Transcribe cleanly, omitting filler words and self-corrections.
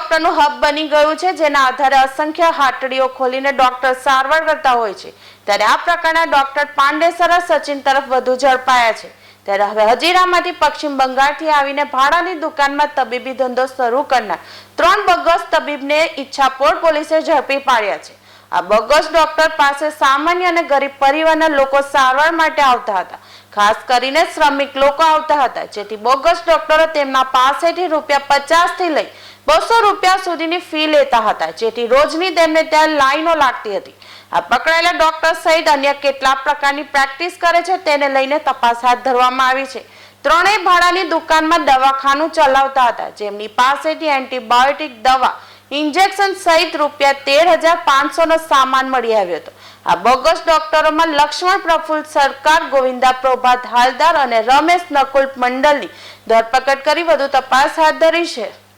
ડોક્ટરનું hub બની ગયું છે, જેના આધારે અસંખ્ય હાટડીઓ ખોલીને ડોક્ટર સારવાર કરતા હોય છે। ત્યારે આ પ્રકારના ડોક્ટર પાંડેસરા સચિન તરફ વધુ ઝડપાયા છે। ત્યારે હવે હજીરામાંથી પશ્ચિમ બંગાળથી આવીને ભાડાની દુકાનમાં તબીબી ધંધો શરૂ કરનાર 3 બોગસ તબીબને ઈચ્છાપોર પોલીસે ઝડપી પાડ્યા છે। આ બોગસ ડોક્ટર પાસે સામાન્ય અને ગરીબ પરિવારના લોકો સારવાર માટે આવતા હતા। ખાસ કરીને શ્રમિક લોકો આવતા હતા, જેથી બોગસ ડોક્ટરો તેમના પાસેથી ₹50 થી લઈ ₹200 સુધીની ફી લેતા હતા, જેથી રોજની તેમને ત્યાં લાઈનો લાગતી હતી। આ પકડાયેલા ડોક્ટર સહિત અન્ય કેટલા પ્રકારની પ્રેક્ટિસ કરે છે તેને લઈને તપાસ હાથ ધરવામાં આવી છે। ત્રણેય ભાડાની દુકાનમાં દવાખાનું ચલાવતા હતા, જેમની પાસેથી એન્ટીબાયોટિક દવા, ઇન્જેક્શન સહિત ₹13,500 નો સામાન મળી આવ્યો હતો। આ બોગસ ડોક્ટરોમાં લક્ષ્મણ પ્રફુલ્લ સરકાર, ગોવિંદા પ્રભાત હાલદાર અને રમેશ નકુલ મંડલની ધરપકડ કરી વધુ તપાસ હાથ ધરી છે।